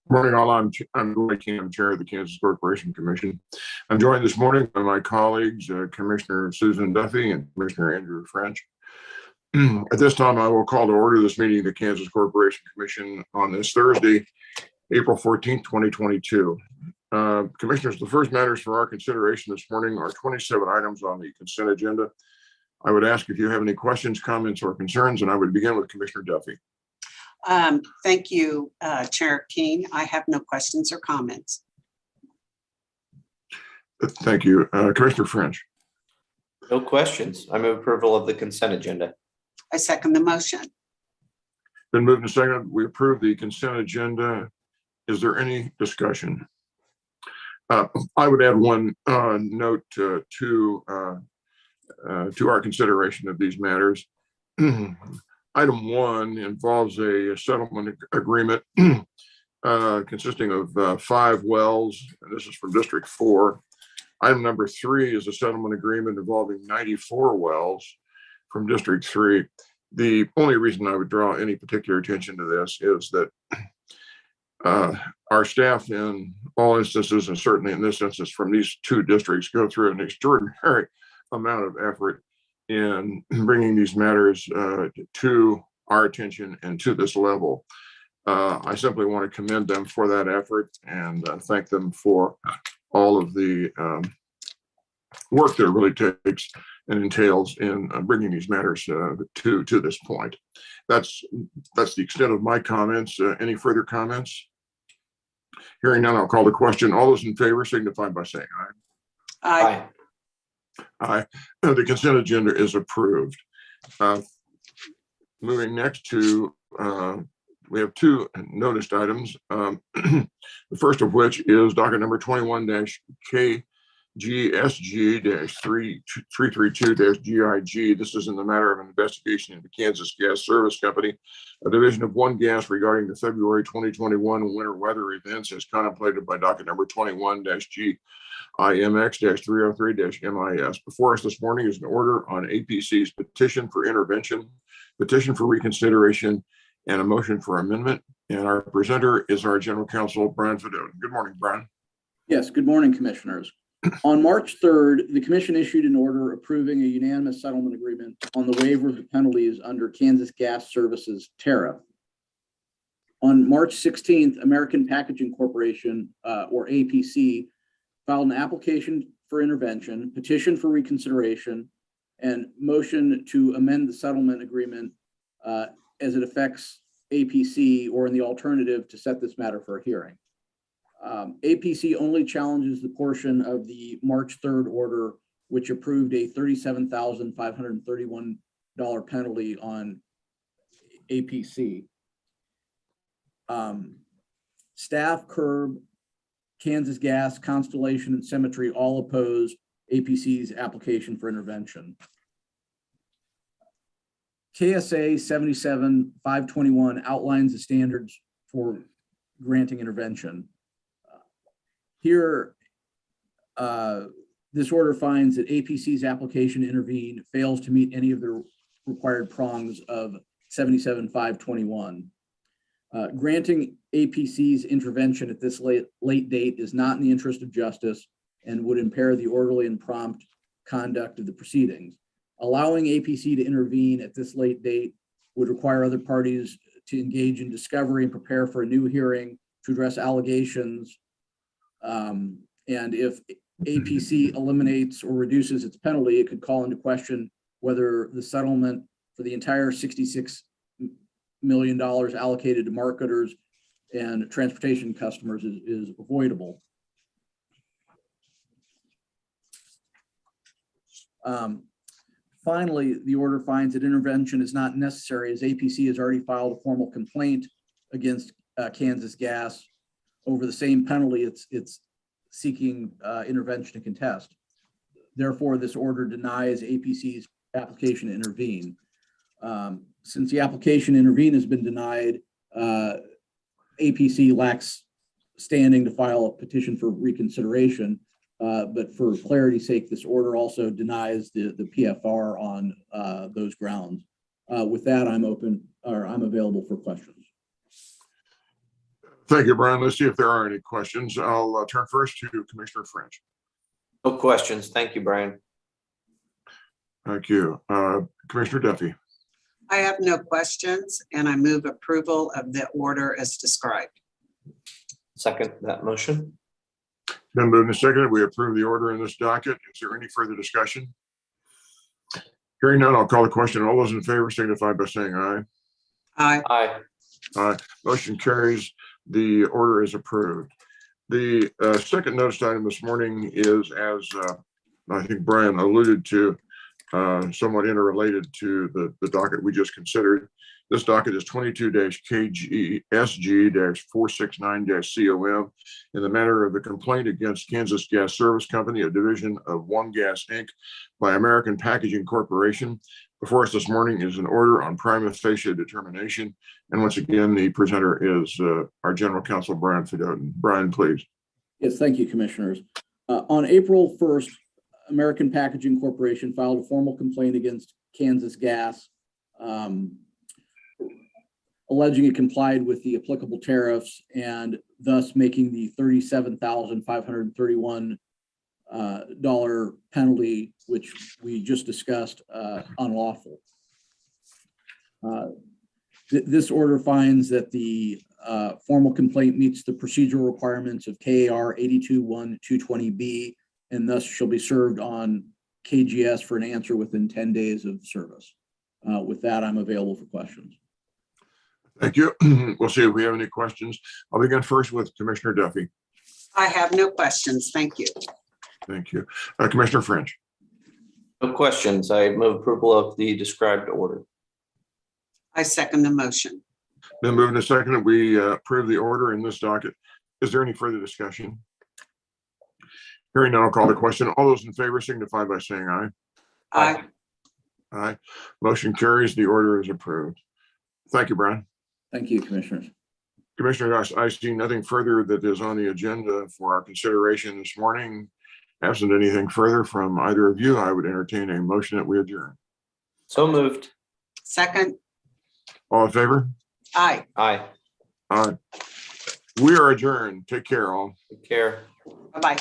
Morning, all. I'm Dwight King. I'm chair of the Kansas Corporation Commission. I'm joined this morning by my colleagues, Commissioner Susan Duffy and Commissioner Andrew French. At this time, I will call to order this meeting of the Kansas Corporation Commission on this Thursday, April 14th, 2022. Commissioners, the first matters for our consideration this morning are 27 items on the consent agenda. I would ask if you have any questions, comments, or concerns, and I would begin with Commissioner Duffy. Thank you, Chair King. I have no questions or comments. Thank you. Commissioner French. No questions. I move approval of the consent agenda. I second the motion. Been moved and seconded. We approve the consent agenda. Is there any discussion? I would add one note to our consideration of these matters. Item 1 involves a settlement agreement consisting of 5 wells, and this is from District 4. Item number 3 is a settlement agreement involving 94 wells from District 3. The only reason I would draw any particular attention to this is that our staff in all instances, and certainly in this instance from these 2 districts, go through an extraordinary amount of effort in bringing these matters to our attention and to this level. I simply want to commend them for that effort and thank them for all of the work that it really takes and entails in bringing these matters to this point. That's the extent of my comments. Any further comments? Hearing none, I'll call the question. All those in favor signify by saying aye. Aye. Aye. The consent agenda is approved. Moving next to, we have 2 noticed items. The first of which is docket number 21-KGSG-332-GIG. This is in the matter of an investigation into Kansas Gas Service Company, a division of One Gas, regarding the February 2021 winter weather events as contemplated by docket number 21-GIMX-303-MIS. Before us this morning is an order on APC's petition for intervention, petition for reconsideration, and a motion for amendment. And our presenter is our General Counsel, Brian Fedot. Good morning, Brian. Yes, good morning, Commissioners. On March 3rd, the Commission issued an order approving a unanimous settlement agreement on the waiver of the penalties under Kansas Gas Services tariff. On March 16th, American Packaging Corporation, or APC, filed an application for intervention, petition for reconsideration, and motion to amend the settlement agreement as it affects APC, or in the alternative, to set this matter for a hearing. APC only challenges the portion of the March 3rd order which approved a $37,531 penalty on APC. Staff, Curb, Kansas Gas, Constellation, and Symmetry all oppose APC's application for intervention. KSA 77-521 outlines the standards for granting intervention. Here, this order finds that APC's application to intervene fails to meet any of the required prongs of 77-521. Granting APC's intervention at this late date is not in the interest of justice and would impair the orderly and prompt conduct of the proceedings. Allowing APC to intervene at this late date would require other parties to engage in discovery and prepare for a new hearing to address allegations. And if APC eliminates or reduces its penalty, it could call into question whether the settlement for the entire $66 million allocated to marketers and transportation customers is avoidable. Finally, the order finds that intervention is not necessary as APC has already filed a formal complaint against Kansas Gas over the same penalty it's seeking intervention to contest. Therefore, this order denies APC's application to intervene. Since the application to intervene has been denied, APC lacks standing to file a petition for reconsideration. But for clarity's sake, this order also denies the PFR on those grounds. With that, I'm available for questions. Thank you, Brian. Let's see if there are any questions. I'll turn first to Commissioner French. No questions. Thank you, Brian. Thank you. Commissioner Duffy. I have no questions, and I move approval of the order as described. Second that motion. Been moved and seconded. We approve the order in this docket. Is there any further discussion? Hearing none, I'll call the question. All those in favor signify by saying aye. Aye. Aye. Aye. Motion carries. The order is approved. The second notice item this morning is, as I think Brian alluded to, somewhat interrelated to the docket we just considered. This docket is 22-KGSG-469-COM in the matter of the complaint against Kansas Gas Service Company, a division of One Gas Inc. by American Packaging Corporation. Before us this morning is an order on prima facie determination. And once again, the presenter is our General Counsel, Brian Fedotin. Brian, please. Yes, thank you, Commissioners. On April 1st, American Packaging Corporation filed a formal complaint against Kansas Gas, alleging it complied with the applicable tariffs and thus making the $37,531 penalty, which we just discussed, unlawful. This order finds that the formal complaint meets the procedural requirements of KAR 82-1-220B and thus shall be served on KGS for an answer within 10 days of service. With that, I'm available for questions. Thank you. We'll see if we have any questions. I'll begin first with Commissioner Duffy. I have no questions. Thank you. Thank you. Commissioner French. No questions. I move approval of the described order. I second the motion. Then moving to second, we approve the order in this docket. Is there any further discussion? Hearing none, I'll call the question. All those in favor signify by saying aye. Aye. Aye. Motion carries. The order is approved. Thank you, Brian. Thank you, Commissioners. Commissioner, I see nothing further that is on the agenda for our consideration this morning. Absent anything further from either of you, I would entertain a motion that we adjourn. So moved. Second. All in favor? Aye. Aye. Aye. We are adjourned. Take care, all. Take care. Bye-bye.